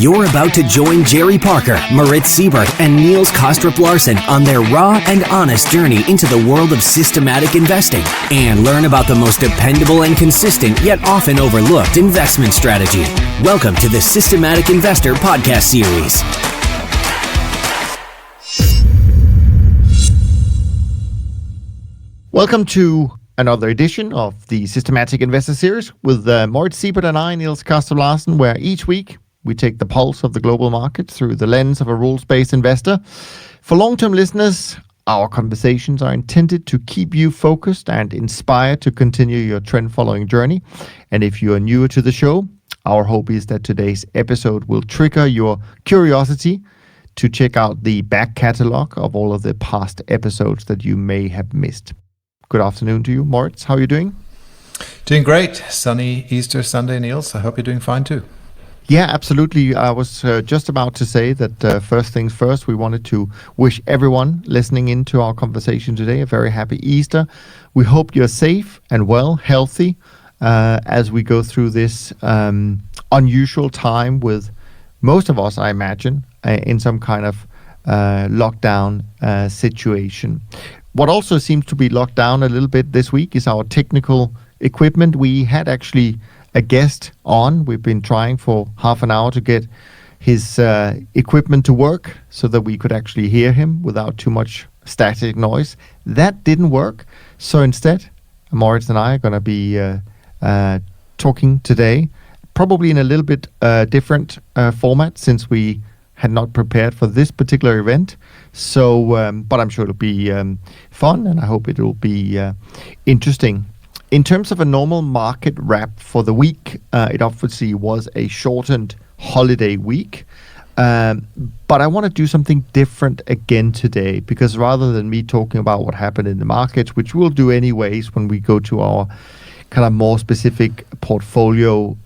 You're about to join Jerry Parker, Moritz Siebert, and Niels Kostrup-Larsen on their raw and honest journey into the world of systematic investing and learn about the most dependable and consistent yet often overlooked investment strategy. Welcome to the Systematic Investor Podcast Series. Welcome to another edition of the Systematic Investor Series with Moritz Siebert and I, Niels Kostrup-Larsen, where each week we take the pulse of the global market through the lens of a rules-based investor. For long-term listeners, our conversations are intended to keep you focused and inspired to continue your trend-following journey. And if you are newer to the show, our hope is that today's episode will trigger your curiosity to check out the back catalog of all of the past episodes that you may have missed. Good afternoon to you, Moritz. How are you doing? Doing great. Sunny Easter Sunday, Niels. I hope you're doing fine too. Yeah, absolutely. I was just about to say that first things first, we wanted to wish everyone listening into our conversation today a very happy Easter. We hope you're safe and well, healthy, as we go through this unusual time with most of us, I imagine, in some kind of lockdown situation. What also seems to be locked down a little bit this week is our technical equipment. We had actually a guest on. We've been trying for half an hour to get his equipment to work so that we could actually hear him without too much static noise. That didn't work. So instead, Moritz and I are going to be talking today, probably in a little bit different format since we had not prepared for this particular event. So, but I'm sure it'll be fun, and I hope it will be interesting. In terms of a normal market wrap for the week, it obviously was a shortened holiday week. But I want to do something different again today, because rather than me talking about what happened in the markets, which we'll do anyways when we go to our kind of more specific portfolio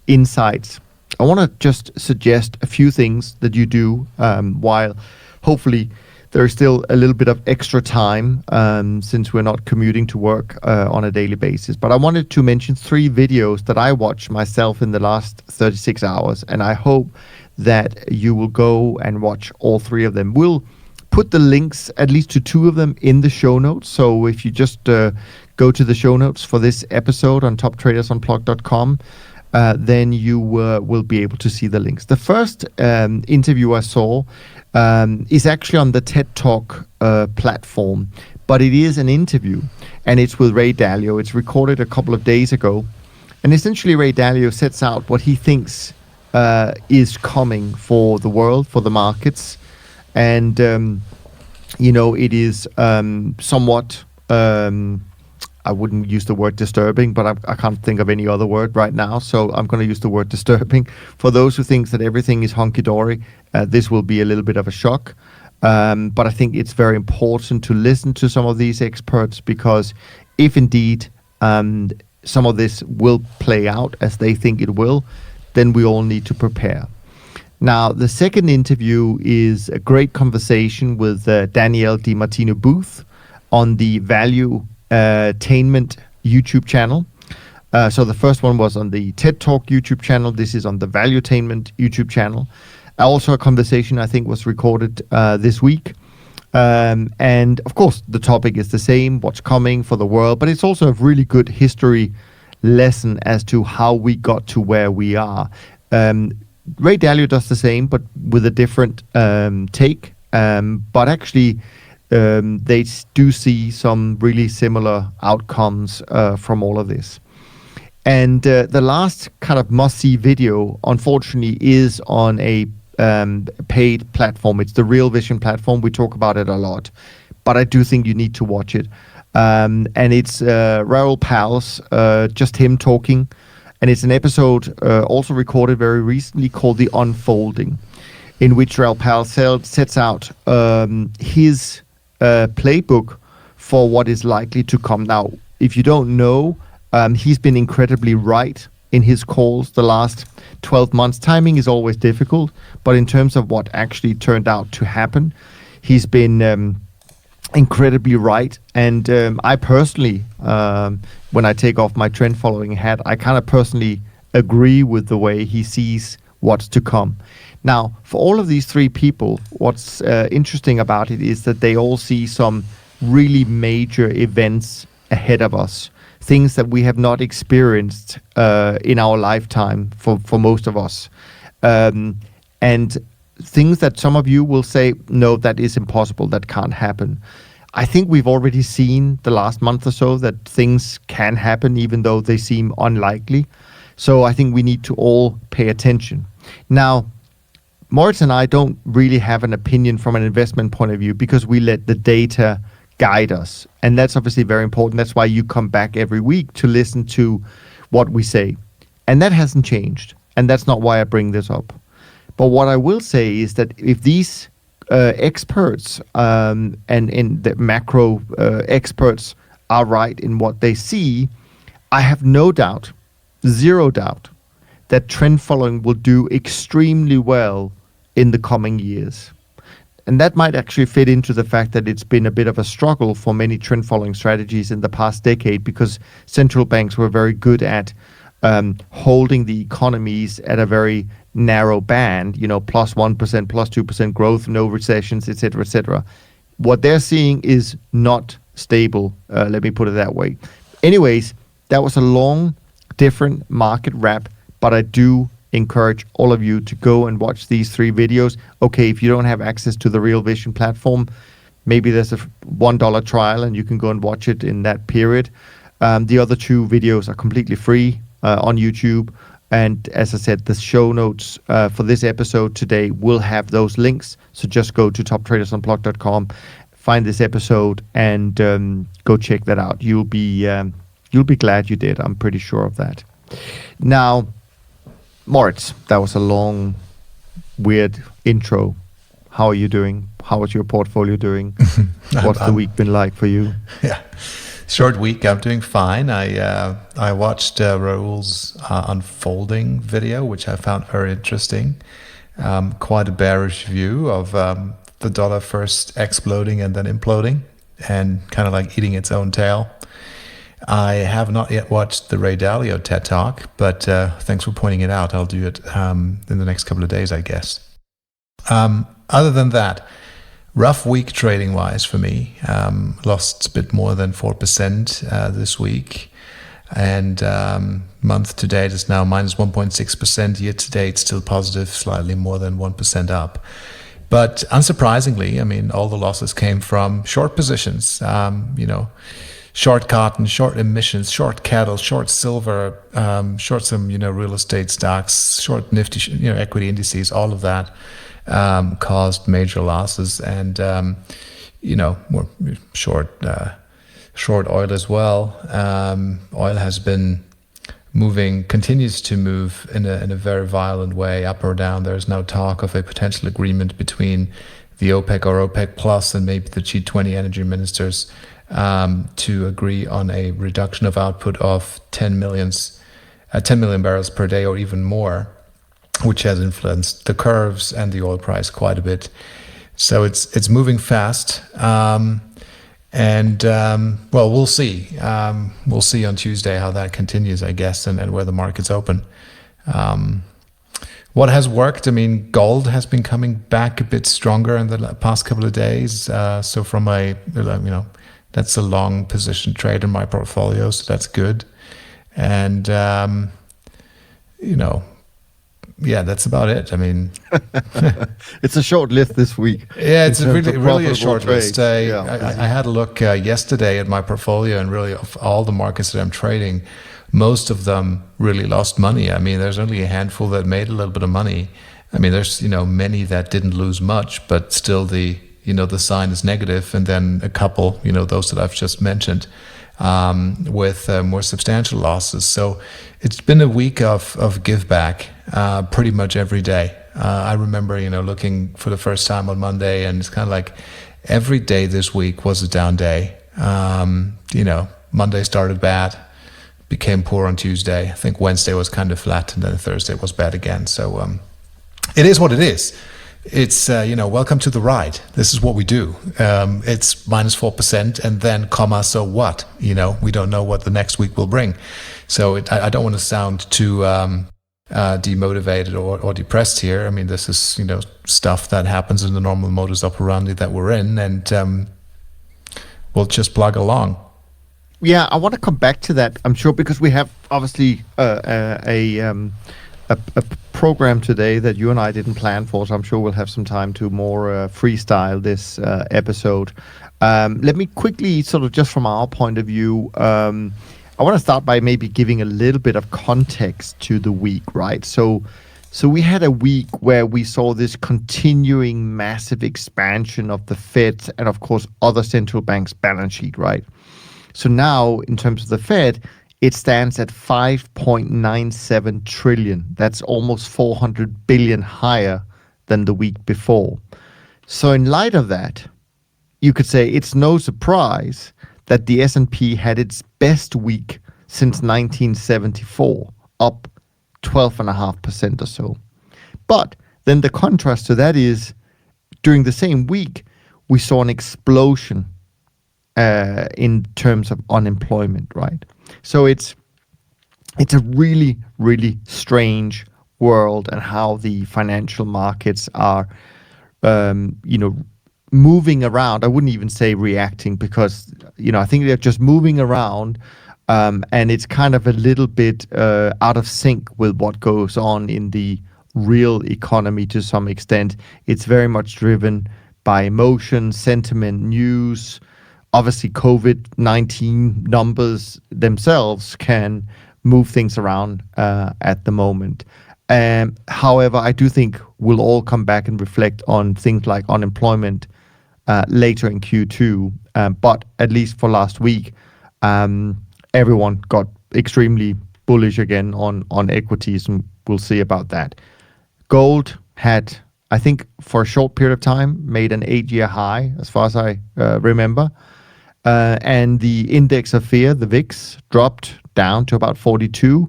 insights, I want to just suggest a few things that you do while hopefully there is still a little bit of extra time since we're not commuting to work on a daily basis. But I wanted to mention 3 videos that I watched myself in the last 36 hours, and I hope that you will go and watch all 3 of them. We'll put the links, at least to 2 of them, in the show notes. So if you just go to the show notes for this episode on toptradersunplugged.com, then you will be able to see the links. The first interview I saw is actually on the TED Talk platform, but it is an interview, and it's with Ray Dalio. It's recorded a couple of days ago, and essentially Ray Dalio sets out what he thinks is coming for the world, for the markets, and it is somewhat I wouldn't use the word disturbing, but I can't think of any other word right now, so I'm going to use the word disturbing. For those who think that everything is hunky-dory, this will be a little bit of a shock. But I think it's very important to listen to some of these experts, because if indeed some of this will play out as they think it will, then we all need to prepare. Now, the second interview is a great conversation with Danielle DiMartino Booth on the Value Attainment YouTube channel. So the first one was on the TED Talk YouTube channel. This is on the Value Attainment YouTube channel. Also a conversation I think was recorded this week. And of course, the topic is the same, what's coming for the world, but it's also a really good history lesson as to how we got to where we are. Ray Dalio does the same, but with a different take. But actually, they do see some really similar outcomes from all of this. And the last kind of must-see video, unfortunately, is on a paid platform. It's the Real Vision platform. We talk about it a lot, but I do think you need to watch it. And it's Raoul Pal's, just him talking. And it's an episode also recorded very recently called The Unfolding, in which Raoul Pal sets out his playbook for what is likely to come. Now, if you don't know, he's been incredibly right in his calls the last 12 months. Timing is always difficult, but in terms of what actually turned out to happen, he's been incredibly right. And I personally, when I take off my trend following hat, I kind of personally agree with the way he sees what's to come. Now, for all of these three people, what's interesting about it is that they all see some really major events ahead of us, things that we have not experienced in our lifetime for most of us. And things that some of you will say, no, that is impossible, that can't happen. I think we've already seen the last month or so that things can happen even though they seem unlikely. So I think we need to all pay attention. Now, Moritz and I don't really have an opinion from an investment point of view because we let the data guide us. And that's obviously very important. That's why you come back every week to listen to what we say. And that hasn't changed. And that's not why I bring this up. But what I will say is that if these experts and the macro experts are right in what they see, I have no doubt, zero doubt, that trend following will do extremely well in the coming years. And that might actually fit into the fact that it's been a bit of a struggle for many trend following strategies in the past decade because central banks were very good at holding the economies at a very narrow band, plus 1%, plus 2% growth, no recessions, et cetera, et cetera. What they're seeing is not stable, let me put it that way. Anyways, that was a long, different market wrap, but I do encourage all of you to go and watch these three videos. Okay, if you don't have access to the Real Vision platform, maybe there's a $1 trial and you can go and watch it in that period. The other two videos are completely free on YouTube. And as I said, the show notes for this episode today will have those links. So just go to toptradersunplugged.com, find this episode, and go check that out. You'll be glad you did. I'm pretty sure of that. Now, Moritz, that was a long, weird intro. How are you doing? How is your portfolio doing? What's the week been like for you? Yeah. Short week. I'm doing fine. I watched Raoul's unfolding video, which I found very interesting. Quite a bearish view of the dollar first exploding and then imploding and kind of like eating its own tail. I have not yet watched the Ray Dalio TED Talk, but thanks for pointing it out. I'll do it in the next couple of days, I guess. Other than that, rough week trading wise for me. Lost a bit more than 4% this week. And month to date is now minus 1.6%. Year to date still positive, slightly more than 1% up. But unsurprisingly, I mean, all the losses came from short positions, short cotton, short emissions, short cattle, short silver, short some, real estate stocks, short nifty, equity indices, all of that. Caused major losses, and more short oil as well. Oil has been continues to move in a very violent way, up or down. There's now talk of a potential agreement between the OPEC or OPEC Plus and maybe the G20 energy ministers to agree on a reduction of output of 10 million barrels per day or even more, which has influenced the curves and the oil price quite a bit. So it's moving fast. We'll see. We'll see on Tuesday how that continues, I guess, and where the market's open. What has worked? I mean, gold has been coming back a bit stronger in the past couple of days. So from that's a long position trade in my portfolio, so that's good. And, yeah, that's about it. I mean, it's a short list this week. Yeah, it's really a short list. I had a look yesterday at my portfolio, and really of all the markets that I'm trading, most of them really lost money. I mean, there's only a handful that made a little bit of money. I mean, there's many that didn't lose much, but still the sign is negative, and then a couple, those that I've just mentioned, with more substantial losses. So it's been a week of give back pretty much every day. I remember, looking for the first time on Monday, and it's kind of like every day this week was a down day. Monday started bad, became poor on Tuesday. I think Wednesday was kind of flat, and then Thursday was bad again. So it is what it is. It's, welcome to the ride. This is what we do. It's minus 4% and then so what? We don't know what the next week will bring. So I don't want to sound too demotivated or depressed here. I mean, this is, stuff that happens in the normal modus operandi that we're in, and we'll just plug along. Yeah, I want to come back to that, I'm sure, because we have obviously a program today that you and I didn't plan for, so I'm sure we'll have some time to more freestyle this episode. Let me quickly, sort of just from our point of view, I want to start by maybe giving a little bit of context to the week, right? So we had a week where we saw this continuing massive expansion of the Fed and, of course, other central banks' balance sheet, right? So now, in terms of the Fed, it stands at 5.97 trillion. That's almost 400 billion higher than the week before. So in light of that, you could say it's no surprise that the S&P had its best week since 1974, up 12.5% or so. But then the contrast to that is, during the same week, we saw an explosion in terms of unemployment, right? So it's a really, really strange world, and how the financial markets are, moving around. I wouldn't even say reacting, because, I think they're just moving around, and it's kind of a little bit out of sync with what goes on in the real economy to some extent. It's very much driven by emotion, sentiment, news. Obviously, COVID-19 numbers themselves can move things around at the moment. However, I do think we'll all come back and reflect on things like unemployment later in Q2. But at least for last week, everyone got extremely bullish again on equities, and we'll see about that. Gold had, I think, for a short period of time, made an 8-year high, as far as I remember. And the index of fear, the VIX, dropped down to about 42,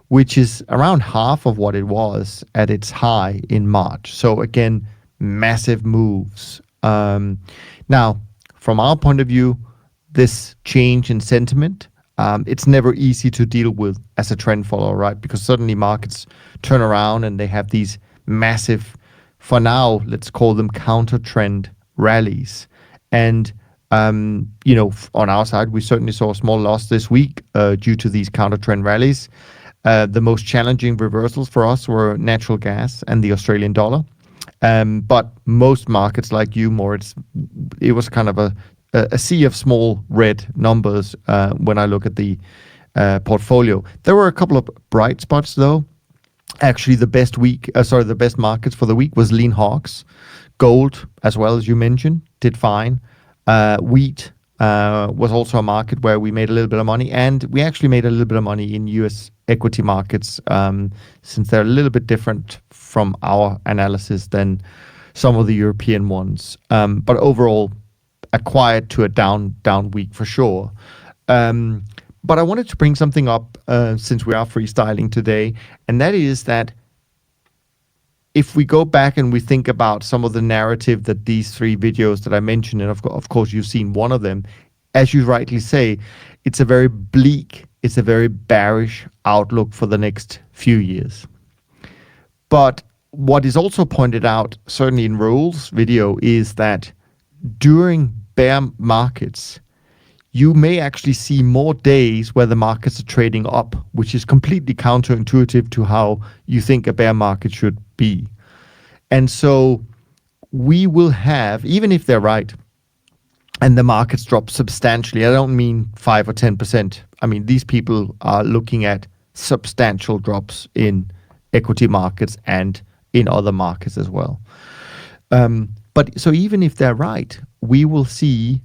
which is around half of what it was at its high in March. So again, massive moves. Now, from our point of view, this change in sentiment, it's never easy to deal with as a trend follower, right? Because suddenly markets turn around and they have these massive, for now, let's call them counter trend rallies. And on our side, we certainly saw a small loss this week due to these counter trend rallies. The most challenging reversals for us were natural gas and the Australian dollar. But most markets, like you, Moritz, it was kind of a sea of small red numbers when I look at the portfolio. There were a couple of bright spots, though. Actually, the best markets for the week was lean hogs. Gold, as well as you mentioned, did fine. Wheat was also a market where we made a little bit of money, and we actually made a little bit of money in US equity markets, since they're a little bit different from our analysis than some of the European ones. But overall, a quiet to a down week for sure. But I wanted to bring something up since we are freestyling today, and that is that if we go back and we think about some of the narrative that these 3 videos that I mentioned, and of course you've seen one of them, as you rightly say, it's a very bleak, it's a very bearish outlook for the next few years. But what is also pointed out, certainly in Raoul's video, is that during bear markets, you may actually see more days where the markets are trading up, which is completely counterintuitive to how you think a bear market should be. And so we will have, even if they're right, and the markets drop substantially, I don't mean 5 or 10%. I mean, these people are looking at substantial drops in equity markets and in other markets as well. But so even if they're right, we will see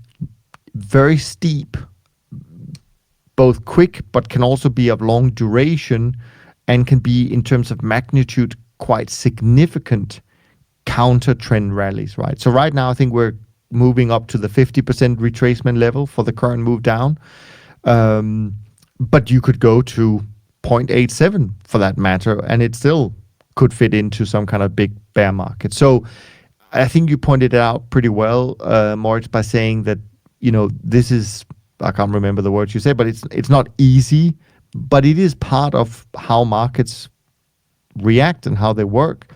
very steep, both quick, but can also be of long duration, and can be, in terms of magnitude, quite significant counter trend rallies, right? So right now, I think we're moving up to the 50% retracement level for the current move down. But you could go to 0.87 for that matter, and it still could fit into some kind of big bear market. So I think you pointed it out pretty well, Moritz, by saying that, this is, I can't remember the words you said, but it's not easy, but it is part of how markets react and how they work.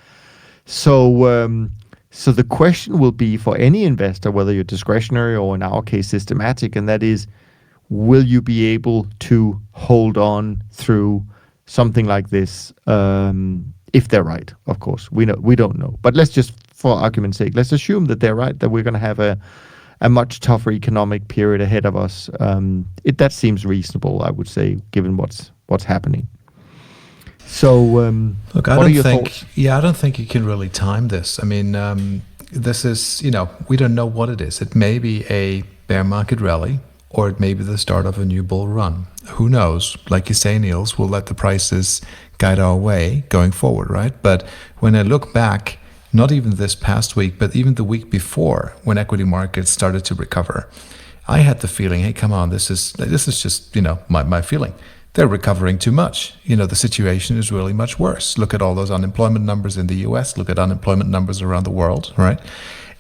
So the question will be for any investor, whether you're discretionary or in our case systematic, and that is, will you be able to hold on through something like this? If they're right, of course, we don't know. But let's just, for argument's sake, let's assume that they're right, that we're going to have a much tougher economic period ahead of us. That seems reasonable, I would say, given what's happening. So, look, what are your thoughts? Yeah, I don't think you can really time this. I mean, this is, we don't know what it is. It may be a bear market rally, or it may be the start of a new bull run. Who knows? Like you say, Niels, we'll let the prices guide our way going forward, right? But when I look back, not even this past week, but even the week before, when equity markets started to recover, I had the feeling, hey, come on, this is just, my feeling. They're recovering too much. The situation is really much worse. Look at all those unemployment numbers in the US, look at unemployment numbers around the world, right?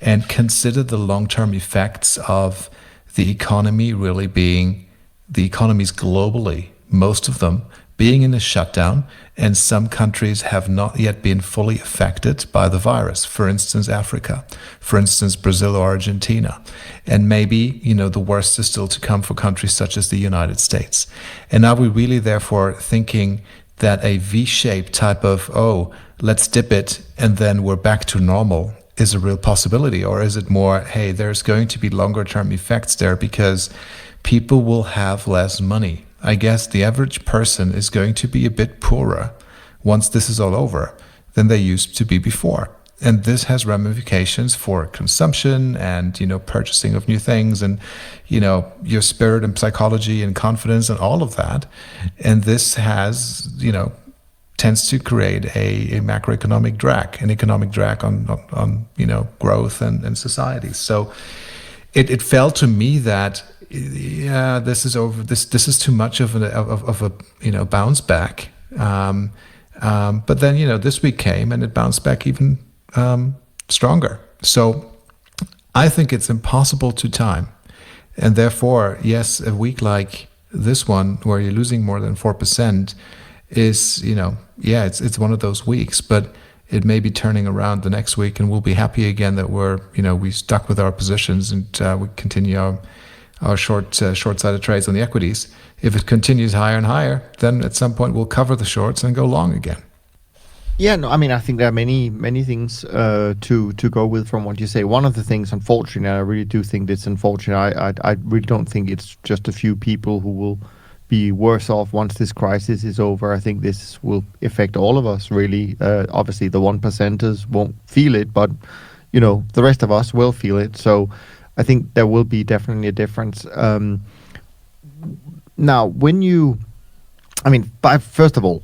And consider the long-term effects of the economy really being, the economies globally, most of them being in a shutdown, and some countries have not yet been fully affected by the virus. For instance, Africa, for instance, Brazil or Argentina. And maybe, the worst is still to come for countries such as the United States. And are we really therefore thinking that a V-shaped type of, let's dip it and then we're back to normal is a real possibility? Or is it more, hey, there's going to be longer term effects there because people will have less money? I guess the average person is going to be a bit poorer once this is all over than they used to be before. And this has ramifications for consumption and, purchasing of new things and, your spirit and psychology and confidence and all of that. And this has, tends to create a macroeconomic drag, an economic drag on growth and society. So it felt to me that, yeah, this is over. This is too much of a bounce back. But then this week came and it bounced back even stronger. So I think it's impossible to time, and therefore, yes, a week like this one where you're losing more than 4% is it's one of those weeks, but it may be turning around the next week, and we'll be happy again that we stuck with our positions and we continue our short-sided trades on the equities. If it continues higher and higher, then at some point we'll cover the shorts and go long again. Yeah, no, I mean, I think there are many things to go with from what you say. One of the things, unfortunately, I really do think it's unfortunate. I really don't think it's just a few people who will be worse off once this crisis is over. I think this will affect all of us, really. Obviously, the 1%ers won't feel it, but the rest of us will feel it. So I think there will be definitely a difference. Now, first of all,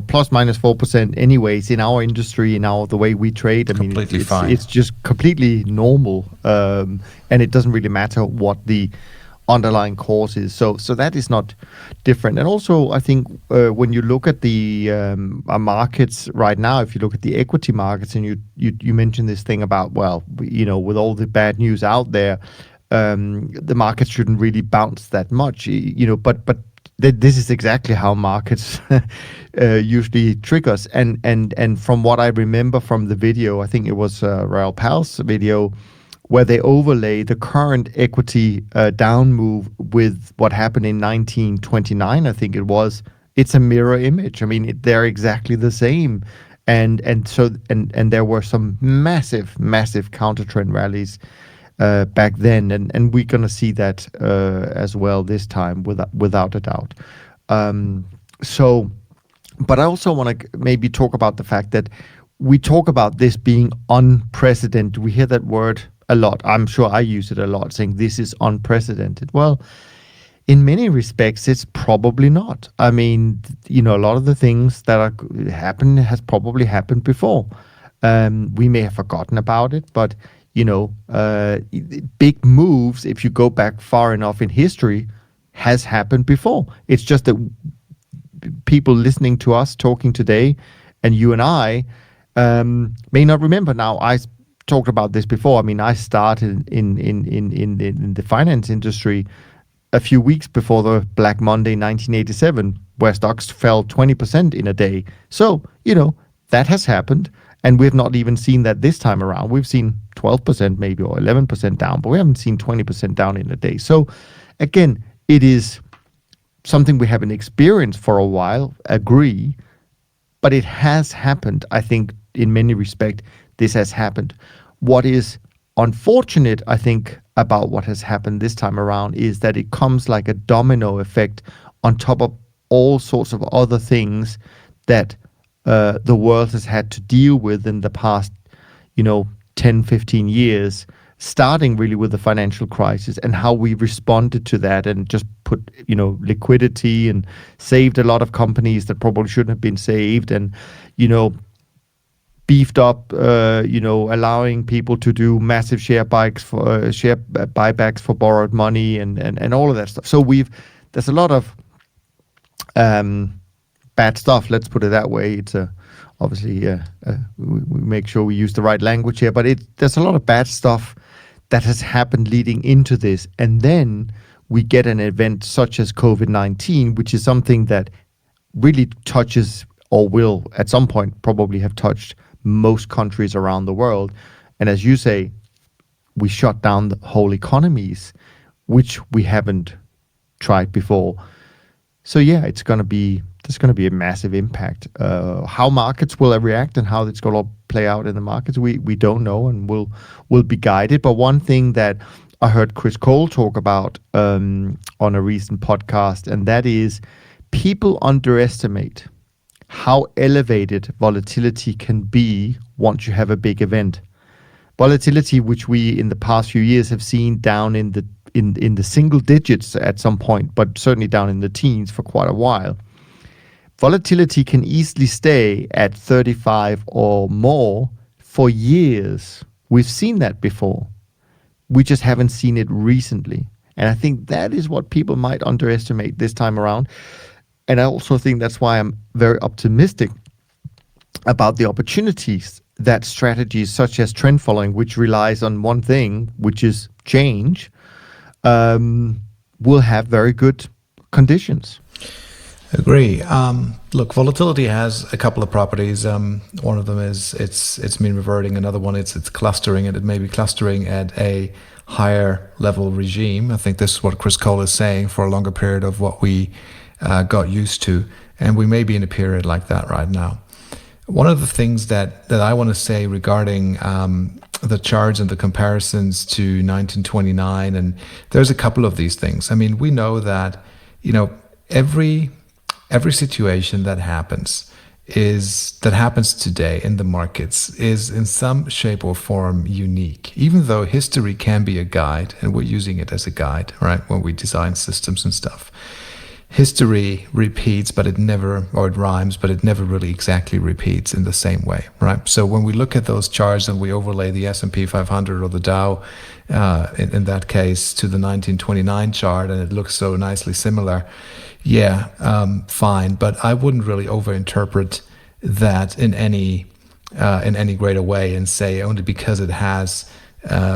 plus minus 4% anyways in our industry, the way we trade, completely fine. It's just completely normal, and it doesn't really matter what the underlying cause is. So that is not different. And also, I think when you look at the markets right now, if you look at the equity markets, and you mentioned this thing about, with all the bad news out there, the markets shouldn't really bounce that much, but this is exactly how markets usually trick us. And from what I remember from the video, I think it was Raoul Pal's video, where they overlay the current equity down move with what happened in 1929, I think it was. It's a mirror image. They're exactly the same. And there were some massive counter trend rallies back then, and we're going to see that as well this time, without a doubt. But I also want to maybe talk about the fact that we talk about this being unprecedented. We hear that word a lot. I'm sure I use it a lot, saying this is unprecedented. Well, in many respects, it's probably not. A lot of the things that happen has probably happened before. We may have forgotten about it, but big moves, if you go back far enough in history, has happened before. It's just that people listening to us talking today, and you and I, may not remember. Now, I talked about this before. I started in the finance industry a few weeks before the Black Monday 1987, where stocks fell 20% in a day. So, That has happened, and we've not even seen that this time around. We've seen 12% maybe or 11% down, but we haven't seen 20% down in a day. So again, it is something we haven't experienced for a while, agree, but it has happened. I think in many respects, this has happened. What is unfortunate, I think, about what has happened this time around is that it comes like a domino effect on top of all sorts of other things that the world has had to deal with in the past, 10, 15 years, starting really with the financial crisis and how we responded to that and just put, liquidity and saved a lot of companies that probably shouldn't have been saved and, beefed up, allowing people to do massive share buybacks for borrowed money and all of that stuff. So there's a lot of bad stuff. Let's put it that way. It's obviously we make sure we use the right language here, but there's a lot of bad stuff that has happened leading into this, and then we get an event such as COVID-19, which is something that really touches or will at some point probably have touched most countries around the world. And as you say, we shut down the whole economies, which we haven't tried before. So yeah, there's going to be a massive impact. How markets will react and how it's going to play out in the markets, we don't know, and we'll be guided. But one thing that I heard Chris Cole talk about on a recent podcast, and that is people underestimate how elevated volatility can be once you have a big event. Volatility, which we in the past few years have seen down in the single digits at some point, but certainly down in the teens for quite a while. Volatility can easily stay at 35 or more for years. We've seen that before. We just haven't seen it recently. And I think that is what people might underestimate this time around. And I also think that's why I'm very optimistic about the opportunities that strategies such as trend following, which relies on one thing, which is change, will have very good conditions. Agree. Look, volatility has a couple of properties. One of them is it's mean reverting. Another one it's clustering, and it may be clustering at a higher level regime. I think this is what Chris Cole is saying, for a longer period of what we got used to, and we may be in a period like that right now. One of the things that I want to say regarding the charts and the comparisons to 1929, and there's a couple of these things. I mean, we know that every situation that happens today in the markets is in some shape or form unique, even though history can be a guide, and we're using it as a guide, right, when we design systems and stuff. History repeats, but it rhymes, but it never really exactly repeats in the same way, right? So when we look at those charts and we overlay the S&P 500 or the Dow, in that case, to the 1929 chart, and it looks so nicely similar, fine. But I wouldn't really overinterpret that in any greater way and say only because it has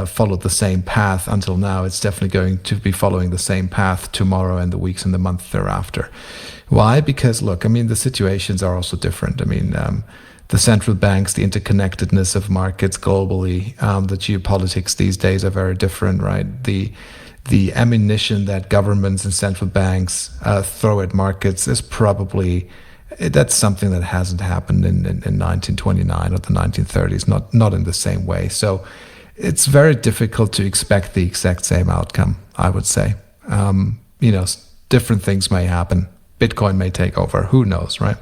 followed the same path until now, it's definitely going to be following the same path tomorrow and the weeks and the month thereafter. Why? Because look, I mean, the situations are also different. I mean, the central banks, the interconnectedness of markets globally, the geopolitics these days are very different, right? The ammunition that governments and central banks throw at markets is that's something that hasn't happened in 1929 or the 1930s, not in the same way. So it's very difficult to expect the exact same outcome, I would say. Different things may happen. Bitcoin may take over. Who knows, right?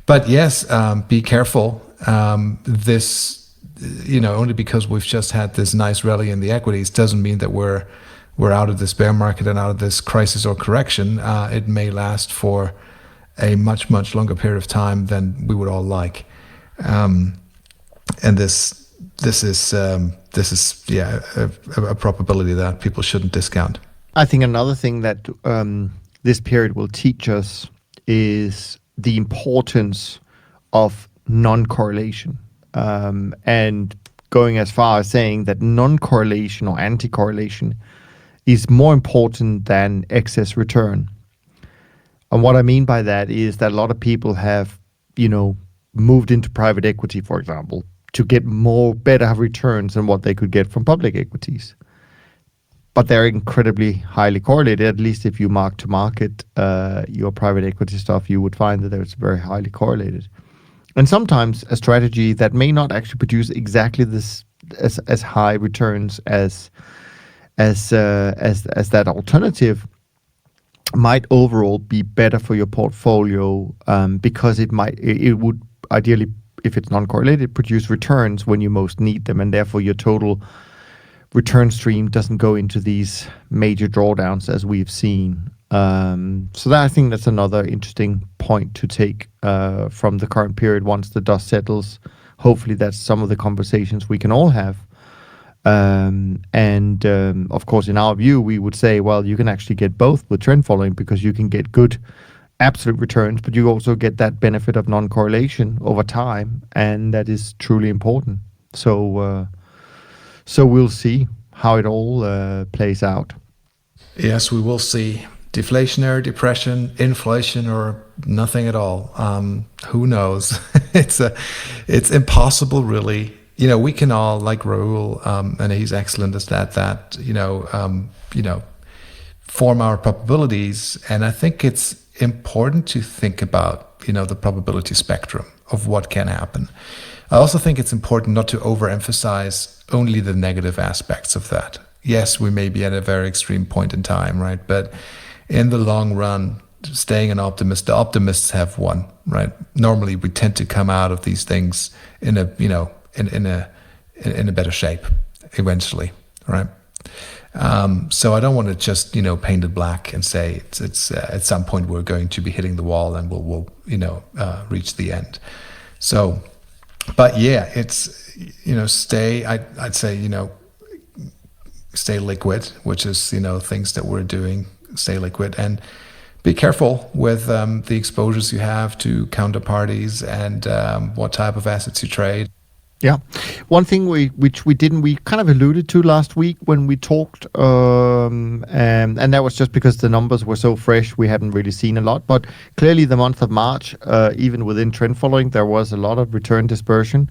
But yes, be careful. Only because we've just had this nice rally in the equities doesn't mean that we're out of this bear market and out of this crisis or correction. It may last for a much, much longer period of time than we would all like. And this is a probability that people shouldn't discount. I think another thing that this period will teach us is the importance of non-correlation, and going as far as saying that non-correlation or anti-correlation is more important than excess return. And what I mean by that is that a lot of people have, moved into private equity, for example, to get better returns than what they could get from public equities. But they're incredibly highly correlated. At least if you mark to market your private equity stuff, you would find that it's very highly correlated. And sometimes a strategy that may not actually produce exactly this as high returns as that alternative might overall be better for your portfolio, because it would ideally, if it's non-correlated, produce returns when you most need them, and therefore your total return stream doesn't go into these major drawdowns as we've seen. So I think that's another interesting point to take from the current period once the dust settles. Hopefully that's some of the conversations we can all have. Of course, in our view, we would say, well, you can actually get both with trend following, because you can get good absolute returns, but you also get that benefit of non-correlation over time, and that is truly important. So we'll see how it all plays out. Yes, we will see. Deflationary, depression, inflation, or nothing at all. Who knows? It's impossible, really. We can all, like Raoul, and he's excellent at that, form our probabilities. And I think it's important to think about, the probability spectrum of what can happen. I also think it's important not to overemphasize only the negative aspects of that. Yes, we may be at a very extreme point in time, right? But in the long run, staying an optimist, the optimists have won, right? Normally, we tend to come out of these things in a better shape eventually, right? So I don't want to just paint it black and say it's at some point we're going to be hitting the wall and we'll reach the end. So, but yeah, it's I'd say stay liquid, which is things that we're doing. Stay liquid and be careful with the exposures you have to counterparties and what type of assets you trade. Yeah. One thing we kind of alluded to last week when we talked, and that was just because the numbers were so fresh, we hadn't really seen a lot. But clearly the month of March, even within trend following, there was a lot of return dispersion,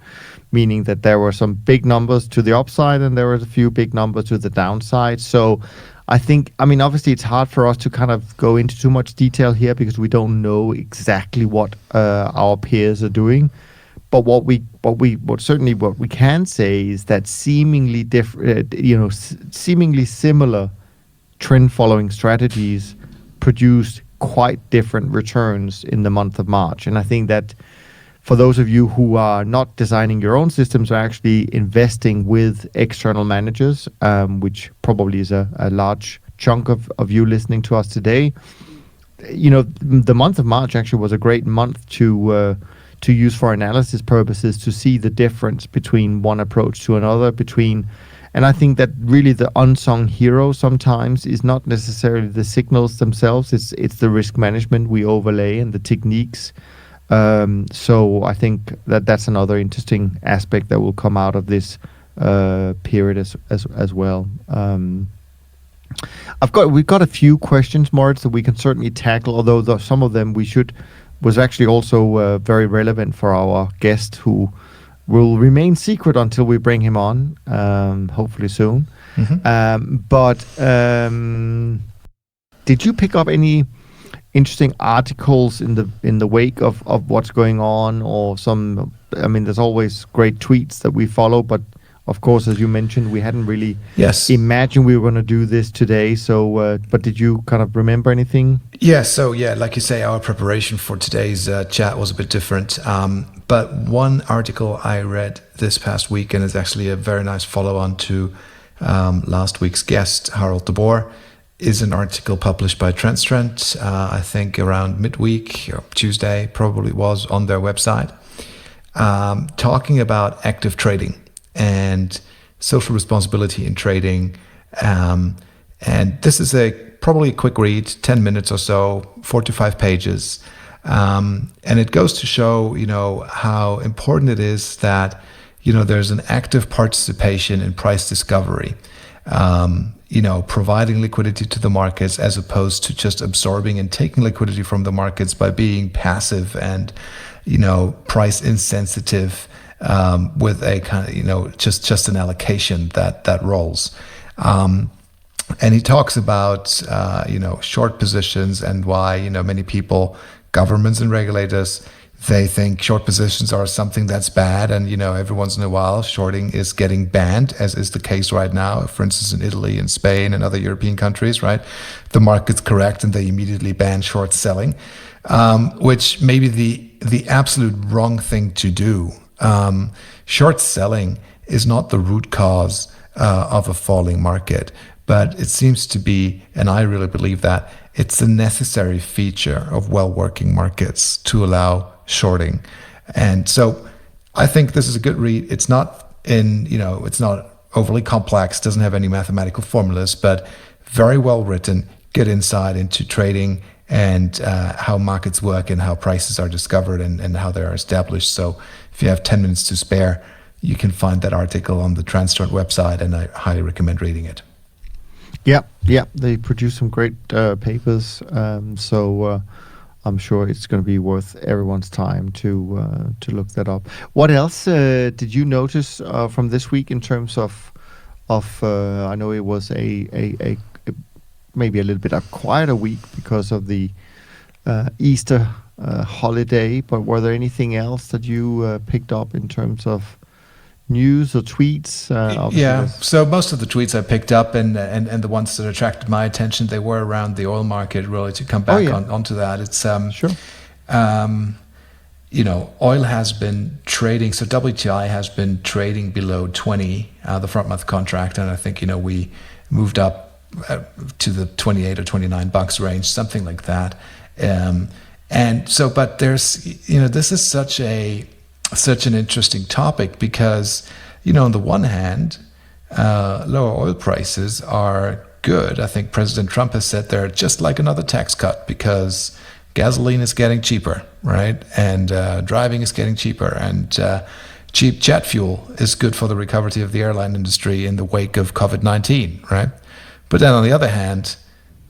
meaning that there were some big numbers to the upside and there were a few big numbers to the downside. So I think, obviously it's hard for us to kind of go into too much detail here because we don't know exactly what our peers are doing. But what we can say is that seemingly similar trend following strategies produced quite different returns in the month of March. And I think that for those of you who are not designing your own systems, are actually investing with external managers, which probably is a large chunk of you listening to us today. The month of March actually was a great month to use for analysis purposes, to see the difference between one approach to another, and I think that really the unsung hero sometimes is not necessarily the signals themselves, it's the risk management we overlay and the techniques. So I think that's another interesting aspect that will come out of this period as well. We've got a few questions, Moritz, that we can certainly tackle, although some of them was actually also very relevant for our guest, who will remain secret until we bring him on, hopefully soon. Mm-hmm. Did you pick up any interesting articles in the wake of what's going on, or some? There's always great tweets that we follow, but of course, as you mentioned, we hadn't really imagined we were going to do this today. So, but did you kind of remember anything? Yeah. So, like you say, our preparation for today's chat was a bit different. But one article I read this past week, and is actually a very nice follow-on to last week's guest, Harold de Boer, is an article published by Transtrend, I think around midweek, or Tuesday, probably was, on their website, talking about active trading and social responsibility in trading. And this is probably a quick read, 10 minutes or so, 4 to 5 pages. And it goes to show, how important it is that, there's an active participation in price discovery, providing liquidity to the markets, as opposed to just absorbing and taking liquidity from the markets by being passive and, price insensitive, with a kind of, just an allocation that rolls. And he talks about, short positions and why, many people, governments and regulators, they think short positions are something that's bad. And, every once in a while, shorting is getting banned, as is the case right now, for instance, in Italy and Spain and other European countries, right? The market's correct and they immediately ban short selling, which may be the absolute wrong thing to do. Short selling is not the root cause of a falling market, but it seems to be, and I really believe that, it's a necessary feature of well-working markets to allow shorting. And so I think this is a good read. It's not it's not overly complex, doesn't have any mathematical formulas, but very well written, good insight into trading and how markets work and how prices are discovered and how they are established. So if you have 10 minutes to spare, you can find that article on the Transtrend website, and I highly recommend reading it. Yeah, they produce some great papers, so I'm sure it's going to be worth everyone's time to look that up. What else did you notice from this week in terms of I know it was a maybe a little bit a quieter week because of the Easter holiday, but were there anything else that you picked up in terms of news or tweets? So most of the tweets I picked up and the ones that attracted my attention, they were around the oil market, really, to come back onto that. It's sure. Oil has been trading, so WTI has been trading below 20, the front month contract, and I think we moved up to the 28 or 29 bucks range, something like that. And so, but there's, this is such an interesting topic because, on the one hand, lower oil prices are good. I think President Trump has said they're just like another tax cut because gasoline is getting cheaper, right? And driving is getting cheaper, and cheap jet fuel is good for the recovery of the airline industry in the wake of COVID-19, right? But then on the other hand,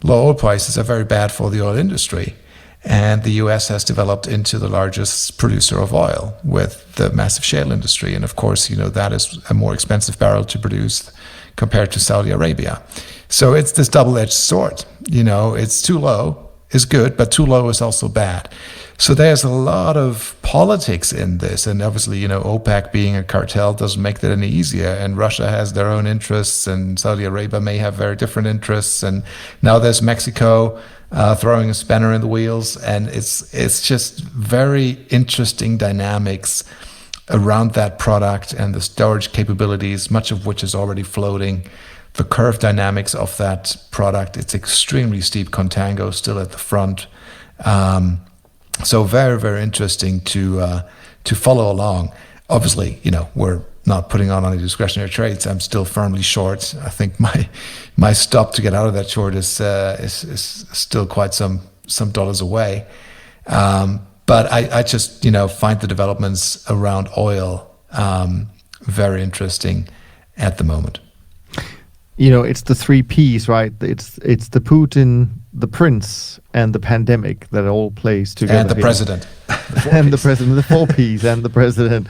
low oil prices are very bad for the oil industry. And the US has developed into the largest producer of oil with the massive shale industry. And of course, that is a more expensive barrel to produce compared to Saudi Arabia. So it's this double-edged sword. It's too low is good, but too low is also bad. So there's a lot of politics in this. And obviously, OPEC being a cartel doesn't make that any easier. And Russia has their own interests, and Saudi Arabia may have very different interests. And now there's Mexico throwing a spanner in the wheels, and it's just very interesting dynamics around that product and the storage capabilities, much of which is already floating. The curve dynamics of that product, it's extremely steep contango still at the front. So very, very interesting to follow along. Obviously, we're not putting on any discretionary trades. I'm still firmly short. I think my stop to get out of that short is still quite some dollars away. But I just find the developments around oil very interesting at the moment. It's the three Ps, right? It's the Putin, the prince, and the pandemic that all plays together. And the president. And the president, the four Ps, and the president.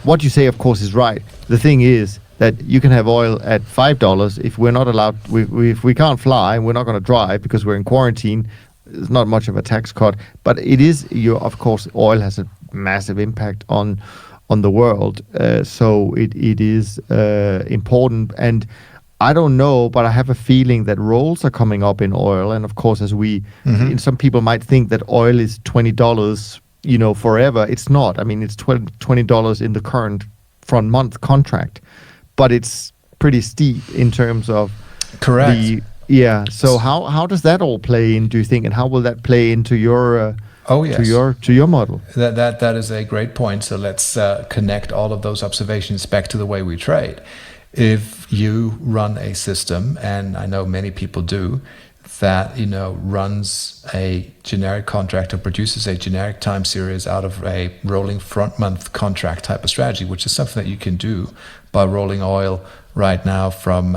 What you say, of course, is right. The thing is that you can have oil at $5 if we're not allowed. If we can't fly and we're not going to drive because we're in quarantine. It's not much of a tax cut, but it is. Of course, oil has a massive impact on the world. So it is important. And I don't know, but I have a feeling that rolls are coming up in oil. And of course, as some people might think that oil is $20, forever. It's not. I mean, it's $20 in the current front month contract, but it's pretty steep in terms of correct. So how does that all play in, do you think, and how will that play into your to your model? That is a great point. So let's connect all of those observations back to the way we trade. If you run a system, and I know many people do, that runs a generic contract or produces a generic time series out of a rolling front month contract type of strategy, which is something that you can do by rolling oil right now from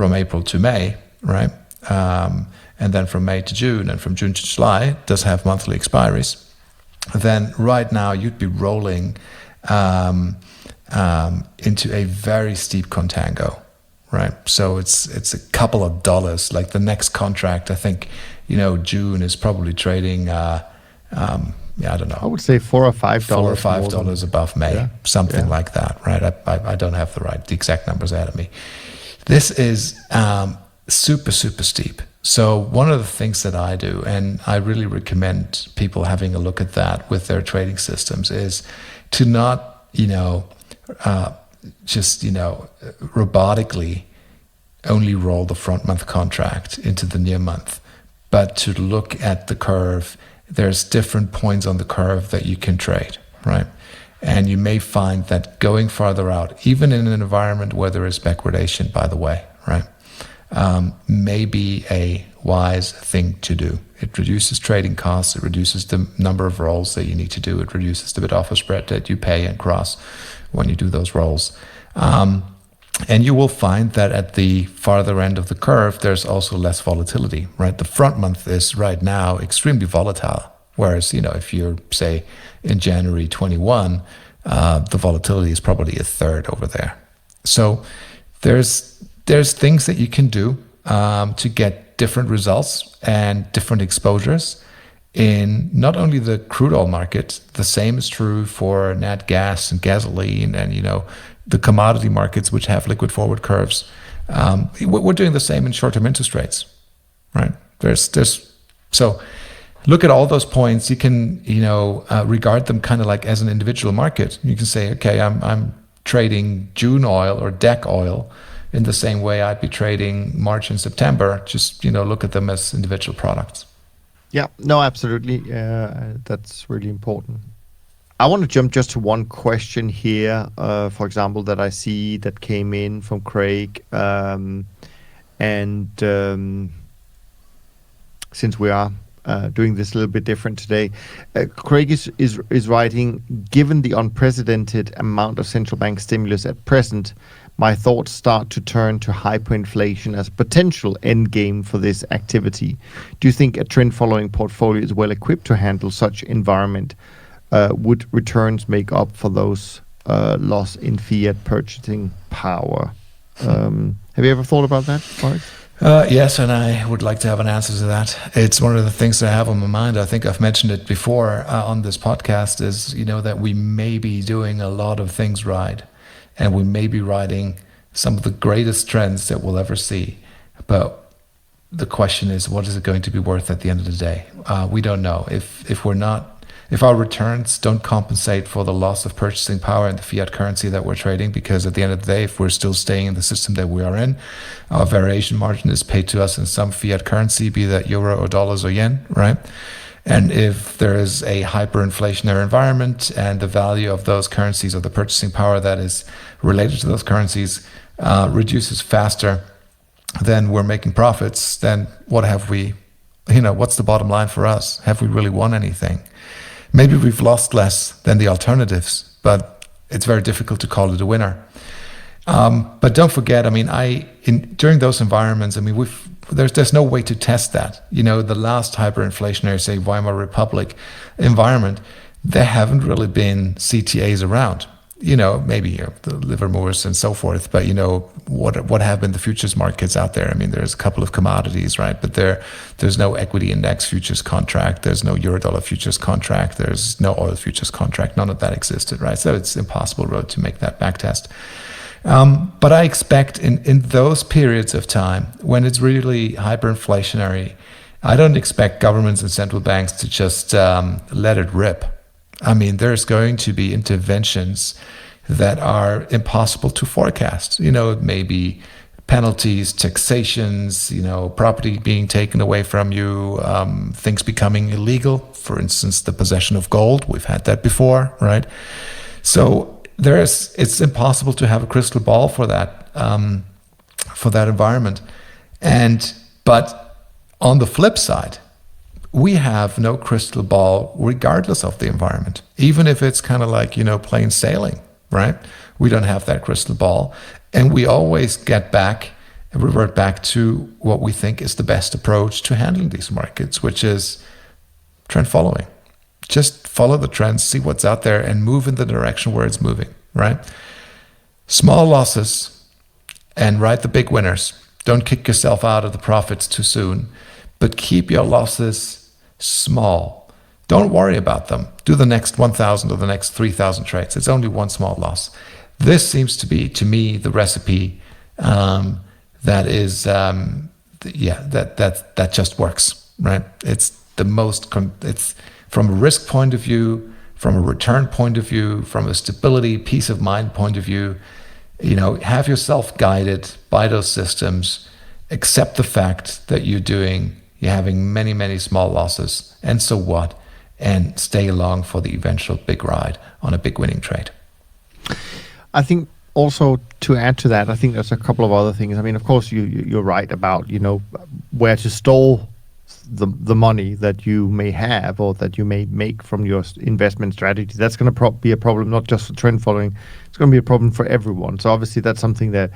April to May, right? And then from May to June, and from June to July, it does have monthly expiries. then right now you'd be rolling into a very steep contango, right? So it's a couple of dollars. Like the next contract, I think, June is probably trading. I don't know. I would say $4 or $5. $4 or $5 above May, something like that, right? I don't have the exact numbers ahead of me. This is super, super steep. So one of the things that I do, and I really recommend people having a look at that with their trading systems, is to not, just, robotically only roll the front month contract into the near month, but to look at the curve. There's different points on the curve that you can trade, right? And you may find that going farther out, even in an environment where there is backwardation, by the way, right, may be a wise thing to do. It reduces trading costs. It reduces the number of rolls that you need to do. It reduces the bid-offer spread that you pay and cross when you do those rolls. And you will find that at the farther end of the curve, there's also less volatility, right? The front month is right now extremely volatile. Whereas, if you're, say, in January 21, the volatility is probably a third over there. So there's things that you can do to get different results and different exposures in not only the crude oil market. The same is true for nat gas and gasoline and, the commodity markets, which have liquid forward curves. We're doing the same in short-term interest rates, right? So look at all those points. You can, regard them kind of like as an individual market. You can say, okay, I'm trading June oil or DEC oil in the same way I'd be trading March and September. Just, look at them as individual products. Yeah, no, absolutely. That's really important. I want to jump just to one question here, for example, that I see that came in from Craig. Since we are doing this a little bit different today, Craig is writing, given the unprecedented amount of central bank stimulus at present, my thoughts start to turn to hyperinflation as potential end game for this activity. Do you think a trend following portfolio is well equipped to handle such environment? Would returns make up for those loss in fiat purchasing power? Have you ever thought about that, Mark? Yes, and I would like to have an answer to that. It's one of the things that I have on my mind. I think I've mentioned it before on this podcast is, that we may be doing a lot of things right, and we may be riding some of the greatest trends that we'll ever see. But the question is, what is it going to be worth at the end of the day? We don't know. If our returns don't compensate for the loss of purchasing power in the fiat currency that we're trading, because at the end of the day, if we're still staying in the system that we are in, our variation margin is paid to us in some fiat currency, be that euro or dollars or yen, right? And if there is a hyperinflationary environment and the value of those currencies or the purchasing power that is related to those currencies reduces faster than we're making profits, then what have we, what's the bottom line for us? Have we really won anything? Maybe we've lost less than the alternatives, but it's very difficult to call it a winner. But don't forget, during those environments, there's no way to test that. The last hyperinflationary, say, Weimar Republic environment, there haven't really been CTAs around. Maybe the Livermores and so forth, but what have been the futures markets out there? There's a couple of commodities, right? But there's no equity index futures contract, there's no Eurodollar futures contract, there's no oil futures contract. None of that existed, right? So it's impossible really to make that back test. But I expect in those periods of time when it's really hyperinflationary, I don't expect governments and central banks to just let it rip. There's going to be interventions that are impossible to forecast. Maybe penalties, taxations, property being taken away from you, things becoming illegal. For instance, the possession of gold. We've had that before, right? So it's impossible to have a crystal ball for that environment. But on the flip side, we have no crystal ball regardless of the environment, even if it's kind of like, plain sailing, right? We don't have that crystal ball. And we always revert back to what we think is the best approach to handling these markets, which is trend following. Just follow the trends, see what's out there, and move in the direction where it's moving, right? Small losses and ride the big winners. Don't kick yourself out of the profits too soon, but keep your losses small. Don't worry about them. Do the next 1,000 or the next 3,000 trades. It's only one small loss. This seems to be, to me, the recipe that is, that just works, right? It's the most, it's from a risk point of view, from a return point of view, from a stability, peace of mind point of view. Have yourself guided by those systems. Accept the fact that you're having many, many small losses, and so what? And stay along for the eventual big ride on a big winning trade. I think also to add to that, I think there's a couple of other things. I mean, of course, you're right about where to store the money that you may have or that you may make from your investment strategy. That's going to be a problem not just for trend following. It's going to be a problem for everyone. So obviously that's something that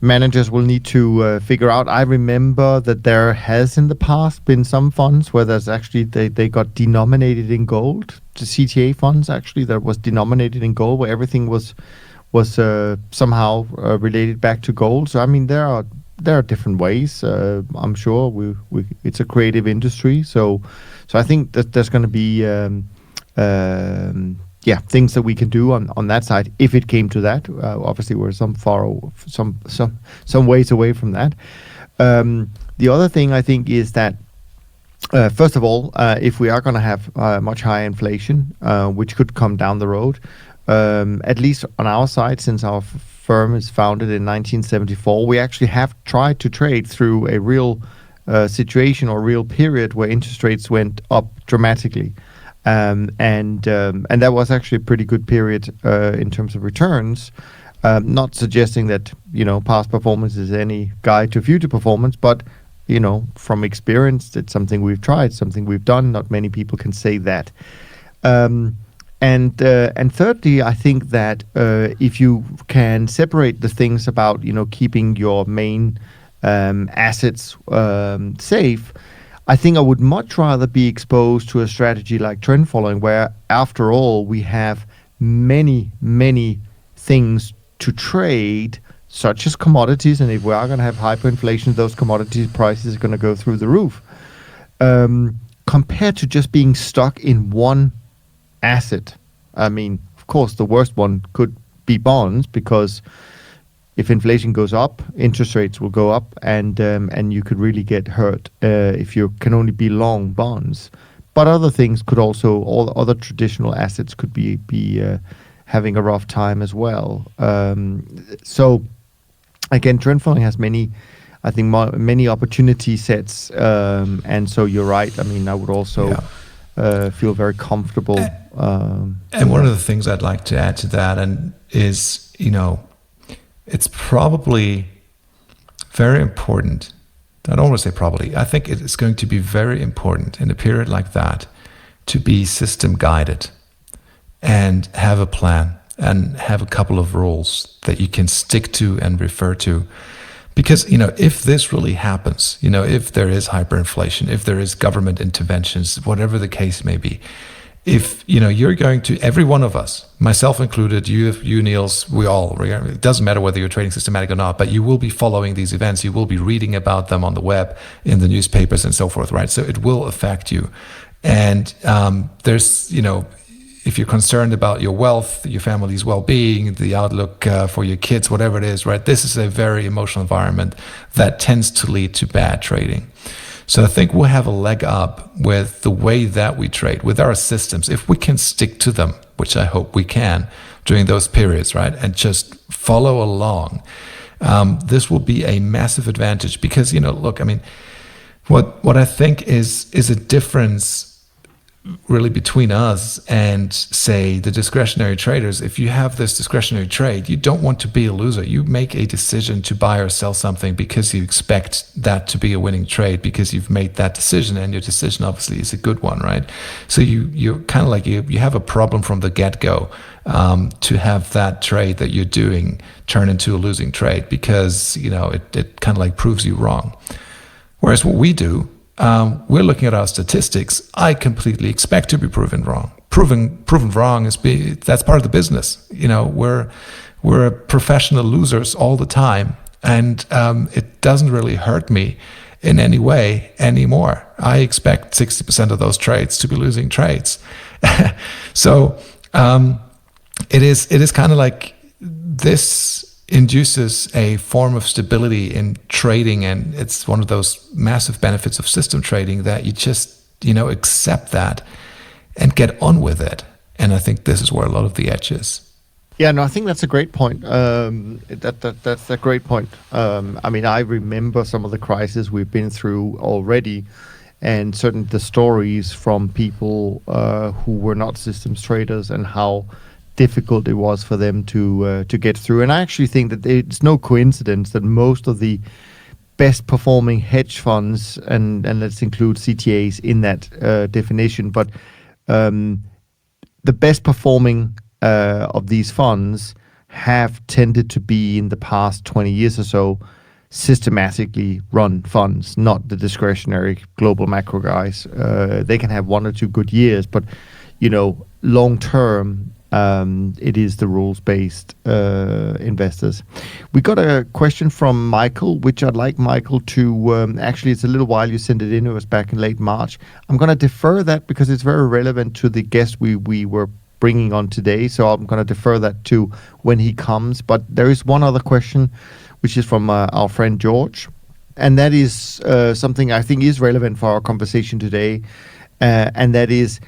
managers will need to figure out. I remember that there has in the past been some funds where there's actually they got denominated in gold. The CTA funds actually that was denominated in gold, where everything was somehow related back to gold. So I mean there are different ways. I'm sure it's a creative industry. So I think that there's going to be things that we can do on that side if it came to that. Obviously, we're some ways away from that. The other thing I think is that first of all, if we are going to have much higher inflation, which could come down the road, at least on our side, since our firm is founded in 1974, we actually have tried to trade through a real situation or real period where interest rates went up dramatically. And that was actually a pretty good period in terms of returns. Not suggesting that past performance is any guide to future performance, but from experience, it's something we've tried, something we've done. Not many people can say that. And thirdly, I think that if you can separate the things about keeping your main assets safe, I think I would much rather be exposed to a strategy like trend following, where after all we have many things to trade, such as commodities, and if we are going to have hyperinflation, those commodity prices are going to go through the roof. Compared to just being stuck in one asset. I mean, of course, the worst one could be bonds, because if inflation goes up, interest rates will go up, and you could really get hurt if you can only be long bonds. But other things could also, all other traditional assets could be having a rough time as well. So again, trend following has many opportunity sets, and so you're right. I mean, I would also feel very comfortable. And one of the things I'd like to add to that is, it's probably very important. I don't want to say probably. I think it's going to be very important in a period like that to be system guided and have a plan and have a couple of rules that you can stick to and refer to. Because, if this really happens, if there is hyperinflation, if there is government interventions, whatever the case may be, if, you're going to, every one of us, myself included, you Niels, we all, it doesn't matter whether you're trading systematic or not, but you will be following these events, you will be reading about them on the web, in the newspapers and so forth, right? So it will affect you. And there's, if you're concerned about your wealth, your family's well-being, the outlook for your kids, whatever it is, right? This is a very emotional environment that tends to lead to bad trading. So I think we'll have a leg up with the way that we trade, with our systems, if we can stick to them, which I hope we can during those periods, right? And just follow along. This will be a massive advantage because, look, I mean, what I think is a difference really between us and, say, the discretionary traders. If you have this discretionary trade, you don't want to be a loser. You make a decision to buy or sell something because you expect that to be a winning trade, because you've made that decision, and your decision obviously is a good one, right? So you're kind of like you have a problem from the get-go to have that trade that you're doing turn into a losing trade, because it kind of like proves you wrong. Whereas what we do we're looking at our statistics. I completely expect to be proven wrong. Proven wrong that's part of the business. We're professional losers all the time, and it doesn't really hurt me in any way anymore. I expect 60% of those trades to be losing trades. So it is kind of like this induces a form of stability in trading, and it's one of those massive benefits of system trading that you just accept that and get on with it. And I think this is where a lot of the edge is. Yeah, no, I think that's a great point. That's a great point. I mean, I remember some of the crises we've been through already, and certainly the stories from people who were not systems traders and how difficult it was for them to get through. And I actually think that it's no coincidence that most of the best performing hedge funds, and let's include CTAs in that definition, but the best performing of these funds have tended to be, in the past 20 years or so, systematically run funds, not the discretionary global macro guys. They can have 1 or 2 good years, but long term, it is the rules-based investors. We got a question from Michael, which I'd like Michael to, actually it's a little while you sent it in, it was back in late March. I'm going to defer that because it's very relevant to the guest we were bringing on today, so I'm going to defer that to when he comes. But there is one other question, which is from our friend George, and that is something I think is relevant for our conversation today, and that is,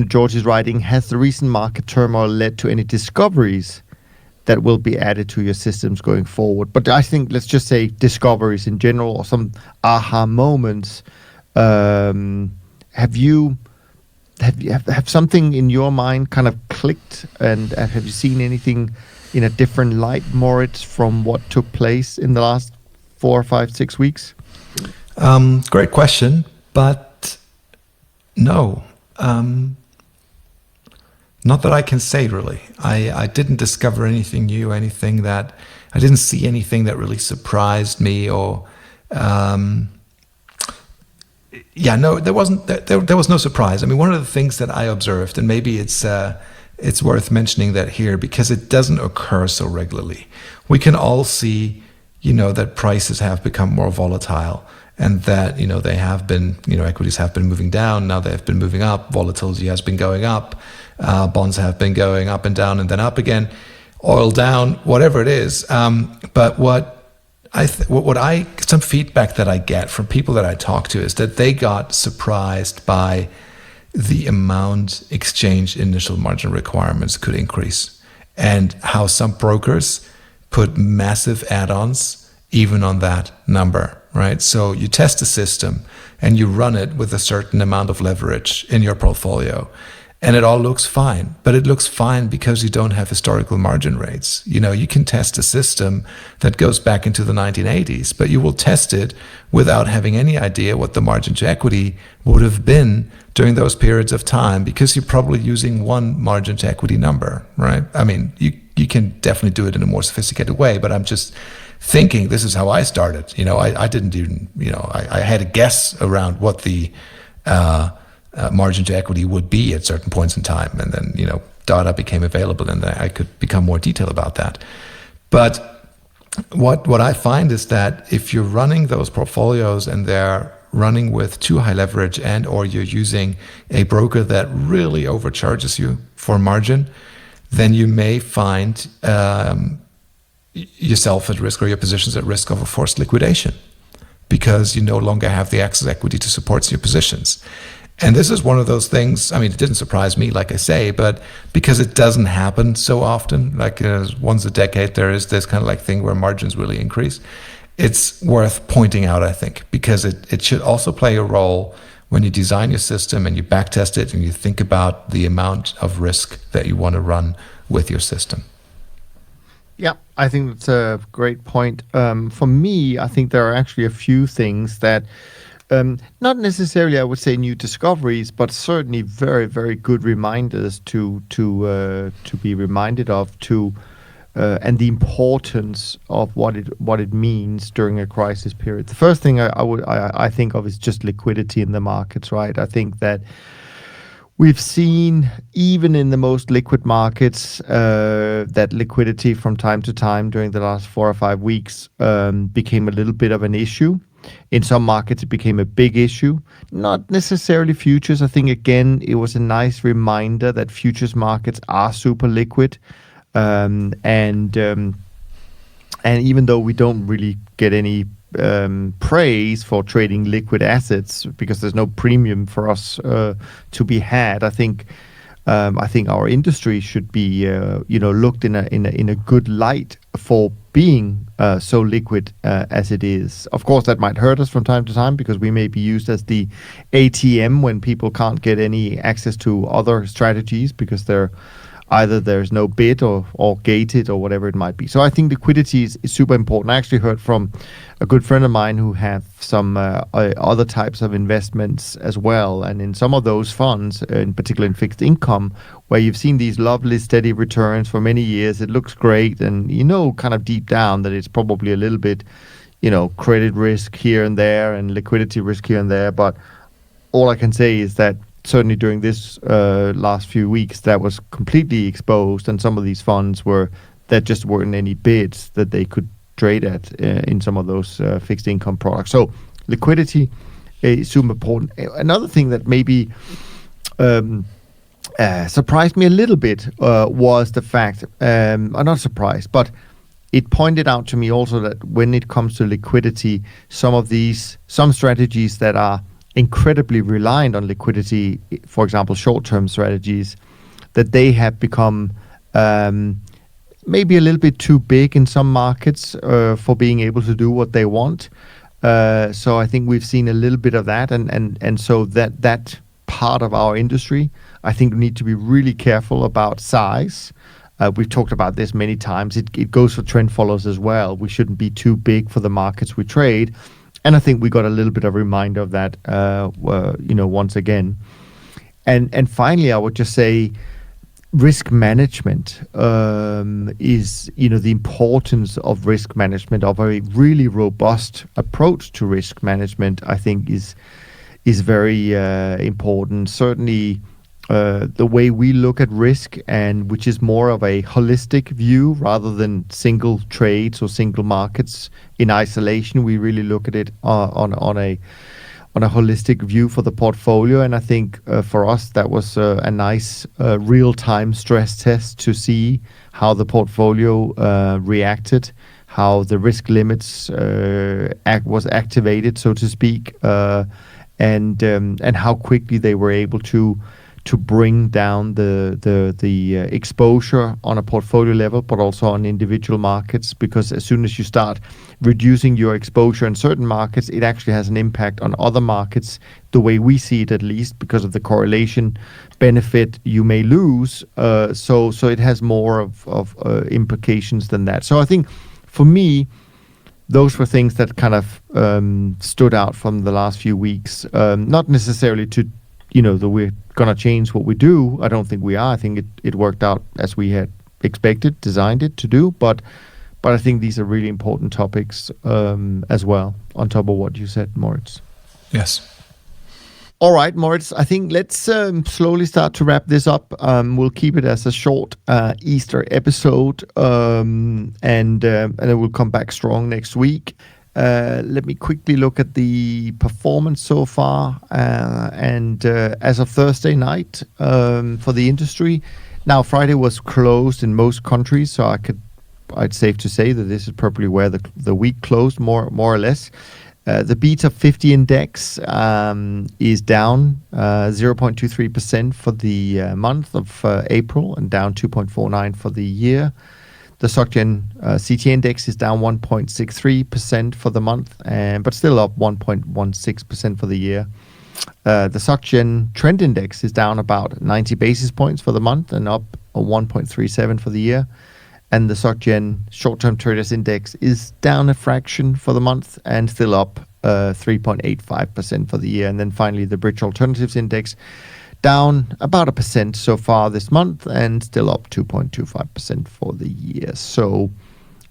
George is writing, has the recent market turmoil led to any discoveries that will be added to your systems going forward? But I think let's just say discoveries in general, or some aha moments. Have something in your mind kind of clicked, and have you seen anything in a different light, Moritz, from what took place in the last 4, 5, 6 weeks? Great question, but no. Not that I can say, really. I didn't discover anything new, I didn't see anything that really surprised me, or there was no surprise. I mean, one of the things that I observed, and maybe it's worth mentioning that here because it doesn't occur so regularly. We can all see, that prices have become more volatile, and that, they have been, equities have been moving down, now they've been moving up, volatility has been going up, bonds have been going up and down and then up again, oil down, whatever it is. But some feedback that I get from people that I talk to is that they got surprised by the amount exchange initial margin requirements could increase, and how some brokers put massive add-ons even on that number, right? So you test a system and you run it with a certain amount of leverage in your portfolio, and it all looks fine, but it looks fine because you don't have historical margin rates. You can test a system that goes back into the 1980s, but you will test it without having any idea what the margin to equity would have been during those periods of time, because you're probably using one margin to equity number, right? I mean, you can definitely do it in a more sophisticated way, but I'm just thinking this is how I started. I didn't even, I had a guess around what the margin to equity would be at certain points in time, and then data became available and I could become more detailed about that. But what I find is that if you're running those portfolios and they're running with too high leverage, and or you're using a broker that really overcharges you for margin, then you may find yourself at risk, or your positions at risk of a forced liquidation, because you no longer have the excess equity to support your positions. And this is one of those things, I mean, it didn't surprise me, like I say, but because it doesn't happen so often, like once a decade, there is this kind of like thing where margins really increase. It's worth pointing out, I think, because it should also play a role when you design your system and you backtest it and you think about the amount of risk that you want to run with your system. Yeah, I think that's a great point. For me, I think there are actually a few things that, not necessarily I would say new discoveries, but certainly very, very good reminders to be reminded of, to and the importance of what it means during a crisis period. The first thing I think of is just liquidity in the markets, right? I think that we've seen, even in the most liquid markets, that liquidity from time to time during the last 4 or 5 weeks became a little bit of an issue. In some markets, it became a big issue. Not necessarily futures. I think, again, it was a nice reminder that futures markets are super liquid. And even though we don't really get any praise for trading liquid assets because there's no premium for us to be had, I think our industry should be looked in a good light for being so liquid as it is. Of course, that might hurt us from time to time because we may be used as the ATM when people can't get any access to other strategies because there's no bid or gated or whatever it might be. So I think liquidity is super important. I actually heard from a good friend of mine who have some other types of investments as well. And in some of those funds, in particular in fixed income, where you've seen these lovely steady returns for many years, it looks great. And kind of deep down that it's probably a little bit, credit risk here and there and liquidity risk here and there. But all I can say is that certainly during this last few weeks, that was completely exposed, and some of these funds there just weren't any bids that they could trade at in some of those fixed income products. So liquidity is super important. Another thing that maybe surprised me a little bit was the fact, I'm not surprised, but it pointed out to me also that when it comes to liquidity, some strategies that are incredibly reliant on liquidity, for example, short-term strategies, that they have become maybe a little bit too big in some markets for being able to do what they want. So I think we've seen a little bit of that, and so that part of our industry, I think we need to be really careful about size. We've talked about this many times. It goes for trend follows as well. We shouldn't be too big for the markets we trade. And I think we got a little bit of a reminder of that, once again. And finally, I would just say risk management is, the importance of risk management, of a really robust approach to risk management, I think is very important. Certainly, the way we look at risk, and which is more of a holistic view rather than single trades or single markets in isolation. We really look at it on a holistic view for the portfolio, and I think for us that was a nice real-time stress test to see how the portfolio reacted, how the risk limits was activated, so to speak, and how quickly they were able to bring down the exposure on a portfolio level, but also on individual markets, because as soon as you start reducing your exposure in certain markets, it actually has an impact on other markets, the way we see it at least, because of the correlation benefit you may lose. So it has more of implications than that. So I think for me, those were things that kind of stood out from the last few weeks, not necessarily to that we're going to change what we do. I don't think we are. I think it worked out as we had expected, designed it to do. But I think these are really important topics as well, on top of what you said, Moritz. Yes. All right, Moritz, I think let's slowly start to wrap this up. We'll keep it as a short Easter episode, and then we'll come back strong next week. Let me quickly look at the performance so far, and as of Thursday night for the industry. Now, Friday was closed in most countries, so I'd safe to say that this is probably where the week closed, more or less. The Beta 50 index is down 0.23% for the month of April, and down 2.49% for the year. The SocGen CT index is down 1.63% for the month, but still up 1.16% for the year. The SocGen trend index is down about 90 basis points for the month and up 1.37% for the year. And the SocGen short-term traders index is down a fraction for the month and still up 3.85% for the year. And then finally, the Bridge Alternatives index down about 1% so far this month and still up 2.25% for the year. So,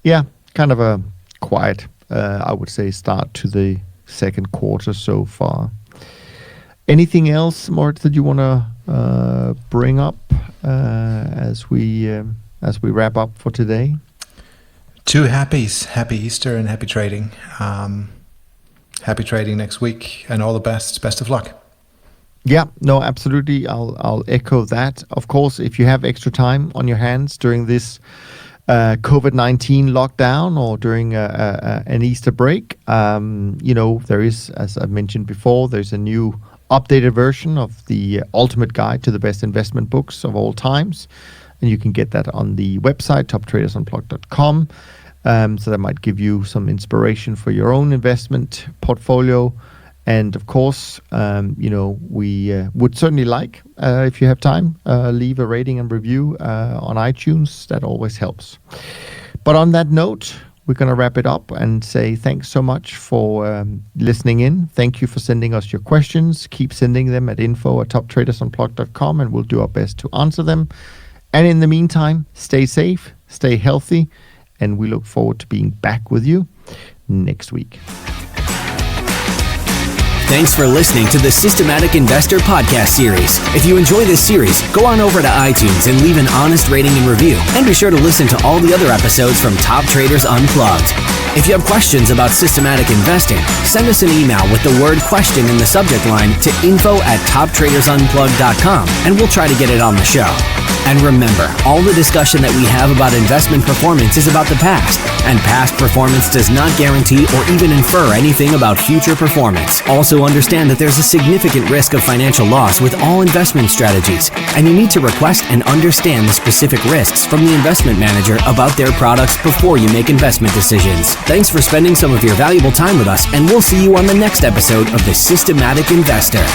yeah, kind of a quiet, I would say, start to the second quarter so far. Anything else, Moritz, that you want to bring up as we wrap up for today? Two happies. Happy Easter and happy trading. Happy trading next week and all the best. Best of luck. Yeah, no, absolutely. I'll echo that. Of course, if you have extra time on your hands during this COVID-19 lockdown or during an Easter break, there is, as I've mentioned before, there's a new updated version of the ultimate guide to the best investment books of all times. And you can get that on the website, toptradersunplugged.com. So that might give you some inspiration for your own investment portfolio. And of course, we would certainly like, if you have time, leave a rating and review on iTunes. That always helps. But on that note, we're going to wrap it up and say thanks so much for listening in. Thank you for sending us your questions. Keep sending them at info@toptradersunplugged.com, and we'll do our best to answer them. And in the meantime, stay safe, stay healthy, and we look forward to being back with you next week. Thanks for listening to the Systematic Investor podcast series. If you enjoy this series, go on over to iTunes and leave an honest rating and review. And be sure to listen to all the other episodes from Top Traders Unplugged. If you have questions about systematic investing, send us an email with the word question in the subject line to info@toptradersunplugged.com, and we'll try to get it on the show. And remember, all the discussion that we have about investment performance is about the past, and past performance does not guarantee or even infer anything about future performance. Also understand that there's a significant risk of financial loss with all investment strategies, and you need to request and understand the specific risks from the investment manager about their products before you make investment decisions. Thanks for spending some of your valuable time with us, and we'll see you on the next episode of The Systematic Investor.